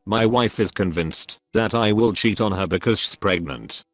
My wife is convinced that I will cheat on her because she's pregnant.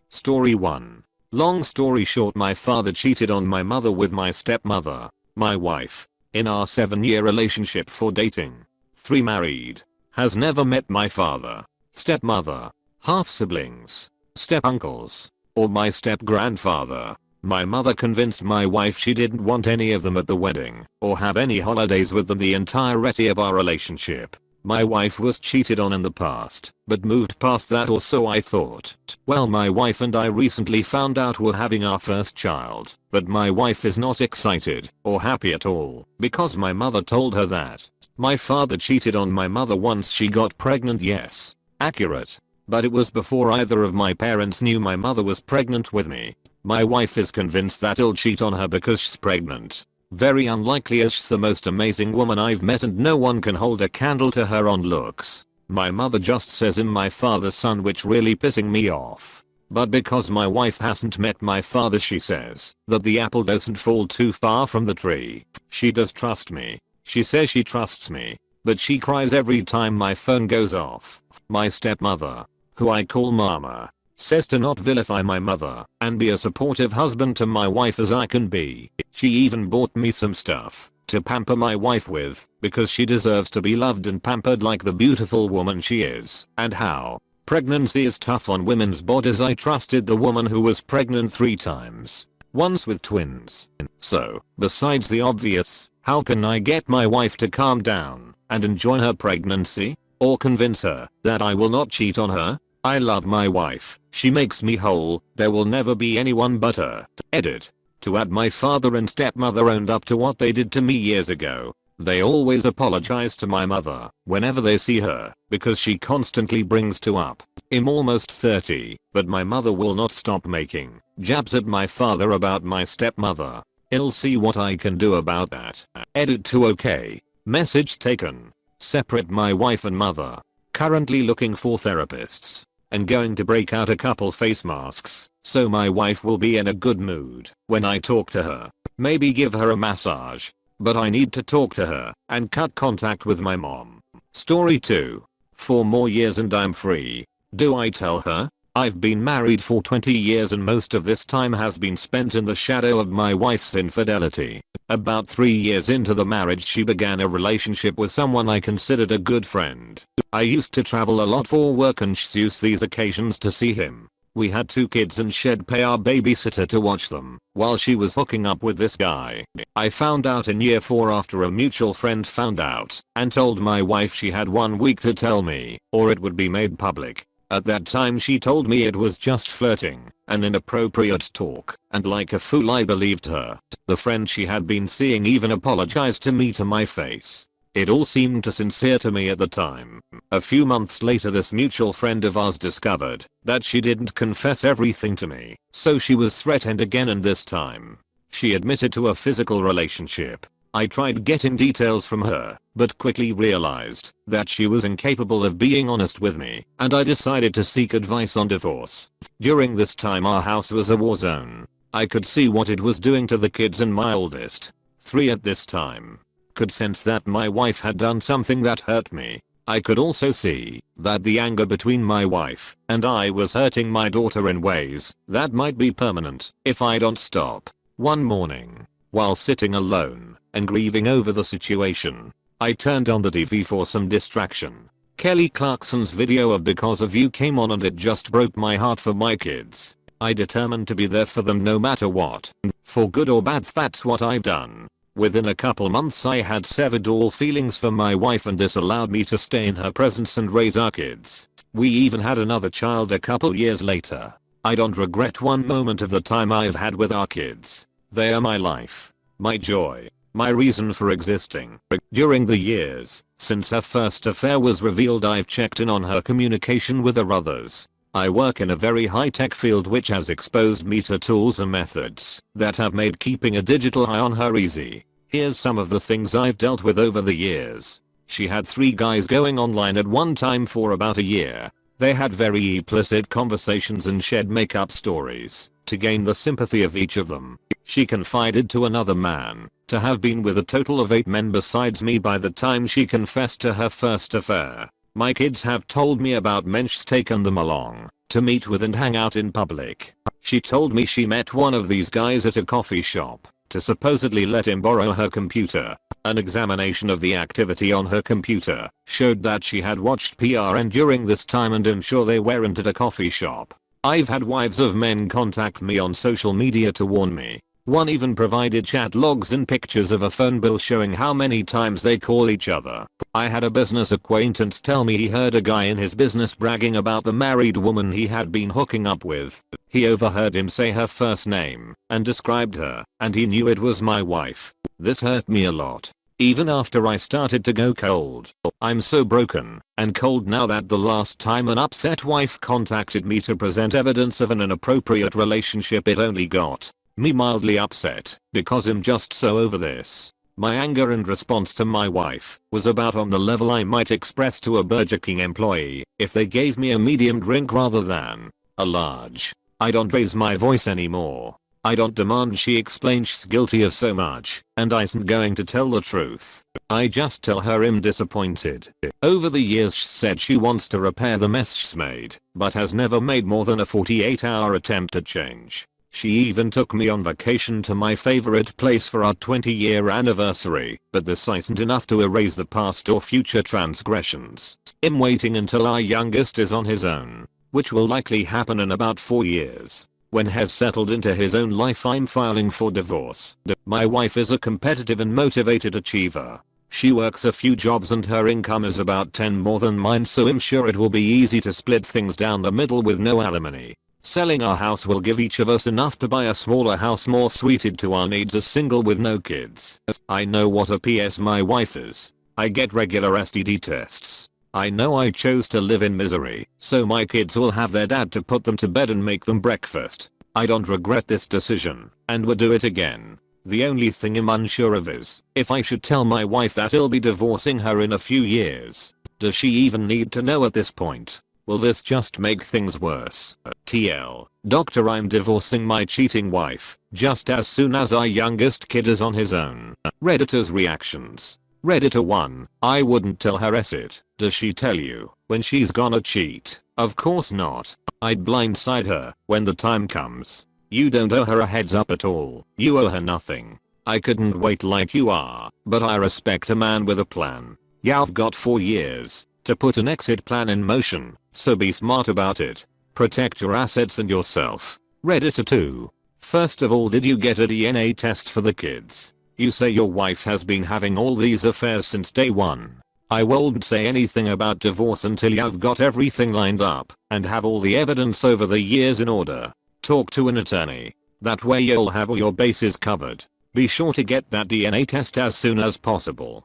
Story 1. Long story short, my father cheated on my mother with my stepmother, my wife, in our 7-year relationship for dating. 3 married. Has never met my father, stepmother, half siblings, step uncles, or my step grandfather. My mother convinced my wife she didn't want any of them at the wedding or have any holidays with them the entirety of our relationship. My wife was cheated on in the past, but moved past that, or so I thought. Well, my wife and I recently found out we're having our first child, but my wife is not excited or happy at all because my mother told her that. My father cheated on my mother once she got pregnant. Yes, accurate. But it was before either of my parents knew my mother was pregnant with me. My wife is convinced that he'll cheat on her because she's pregnant. Very unlikely, as she's the most amazing woman I've met and no one can hold a candle to her on looks. My mother just says I'm my father's son, which really pissing me off. But because my wife hasn't met my father, she says that the apple doesn't fall too far from the tree. She does trust me. She says she trusts me, but she cries every time my phone goes off. My stepmother, who I call Mama, says to not vilify my mother and be a supportive husband to my wife as I can be. She even bought me some stuff to pamper my wife with because she deserves to be loved and pampered like the beautiful woman she is. And how pregnancy is tough on women's bodies. I trusted the woman who was pregnant 3 times, once with twins. So, besides the obvious, how can I get my wife to calm down and enjoy her pregnancy? Or convince her that I will not cheat on her? I love my wife. She makes me whole. There will never be anyone but her. Edit. To add, my father and stepmother owned up to what they did to me years ago. They always apologize to my mother whenever they see her because she constantly brings to up. I'm almost 30, but my mother will not stop making jabs at my father about my stepmother. I'll see what I can do about that. Edit to okay. Message taken. Separate my wife and mother. Currently looking for therapists and going to break out a couple face masks so my wife will be in a good mood when I talk to her. Maybe give her a massage. But I need to talk to her and cut contact with my mom. Story 2. 4 more years and I'm free. Do I tell her? I've been married for 20 years and most of this time has been spent in the shadow of my wife's infidelity. About 3 years into the marriage, she began a relationship with someone I considered a good friend. I used to travel a lot for work and she'd use these occasions to see him. We had 2 kids and she'd pay our babysitter to watch them while she was hooking up with this guy. I found out in year 4 after a mutual friend found out and told my wife. She had 1 week to tell me or it would be made public. At that time she told me it was just flirting and inappropriate talk, and like a fool I believed her. The friend she had been seeing even apologized to me to my face. It all seemed too sincere to me at the time. A few months later, this mutual friend of ours discovered that she didn't confess everything to me, so she was threatened again, and this time she admitted to a physical relationship. I tried getting details from her, but quickly realized that she was incapable of being honest with me, and I decided to seek advice on divorce. During this time our house was a war zone. I could see what it was doing to the kids, and my oldest, 3 at this time, could sense that my wife had done something that hurt me. I could also see that the anger between my wife and I was hurting my daughter in ways that might be permanent if I don't stop. One morning, while sitting alone and grieving over the situation, I turned on the TV for some distraction. Kelly Clarkson's video of Because of You came on and it just broke my heart for my kids. I determined to be there for them no matter what. For good or bad, that's what I've done. Within a couple months I had severed all feelings for my wife, and this allowed me to stay in her presence and raise our kids. We even had another child a couple years later. I don't regret one moment of the time I've had with our kids. They are my life, my joy, my reason for existing. During the years since her first affair was revealed, I've checked in on her communication with her others. I work in a very high-tech field which has exposed me to tools and methods that have made keeping a digital eye on her easy. Here's some of the things I've dealt with over the years. She had 3 guys going online at one time for about a year. They had very implicit conversations and shared make-up stories to gain the sympathy of each of them. She confided to another man to have been with a total of 8 men besides me by the time she confessed to her first affair. My kids have told me about men she's taken them along to meet with and hang out in public. She told me she met one of these guys at a coffee shop to supposedly let him borrow her computer. An examination of the activity on her computer showed that she had watched PRN during this time and I'm sure they weren't at a coffee shop. I've had wives of men contact me on social media to warn me. One even provided chat logs and pictures of a phone bill showing how many times they call each other. I had a business acquaintance tell me he heard a guy in his business bragging about the married woman he had been hooking up with. He overheard him say her first name and described her, and he knew it was my wife. This hurt me a lot. Even after I started to go cold. I'm so broken and cold now that the last time an upset wife contacted me to present evidence of an inappropriate relationship, it only got me mildly upset because I'm just so over this. My anger and response to my wife was about on the level I might express to a Burger King employee if they gave me a medium drink rather than a large. I don't raise my voice anymore. I don't demand she explain she's guilty of so much, and I isn't going to tell the truth. I just tell her I'm disappointed. Over the years she said she wants to repair the mess she's made, but has never made more than a 48-hour attempt at change. She even took me on vacation to my favorite place for our 20-year anniversary, but this isn't enough to erase the past or future transgressions. I'm waiting until our youngest is on his own, which will likely happen in about 4 years. When he has settled into his own life, I'm filing for divorce. My wife is a competitive and motivated achiever. She works a few jobs and her income is about 10 more than mine, so I'm sure it will be easy to split things down the middle with no alimony. Selling our house will give each of us enough to buy a smaller house more suited to our needs as single with no kids. I know what a PS my wife is. I get regular STD tests. I know I chose to live in misery, so my kids will have their dad to put them to bed and make them breakfast. I don't regret this decision, and would do it again. The only thing I'm unsure of is if I should tell my wife that I'll be divorcing her in a few years. Does she even need to know at this point? Will this just make things worse? TL. Doctor, I'm divorcing my cheating wife just as soon as our youngest kid is on his own. Redditor's reactions. Redditor 1. I wouldn't tell her it. Does she tell you when she's gonna cheat? Of course not. I'd blindside her when the time comes. You don't owe her a heads up at all. You owe her nothing. I couldn't wait like you are, but I respect a man with a plan. Yeah, I've got 4 years to put an exit plan in motion, so be smart about it. Protect your assets and yourself. Redditor 2. First of all, did you get a DNA test for the kids? You say your wife has been having all these affairs since day one. I won't say anything about divorce until you've got everything lined up and have all the evidence over the years in order. Talk to an attorney. That way you'll have all your bases covered. Be sure to get that DNA test as soon as possible.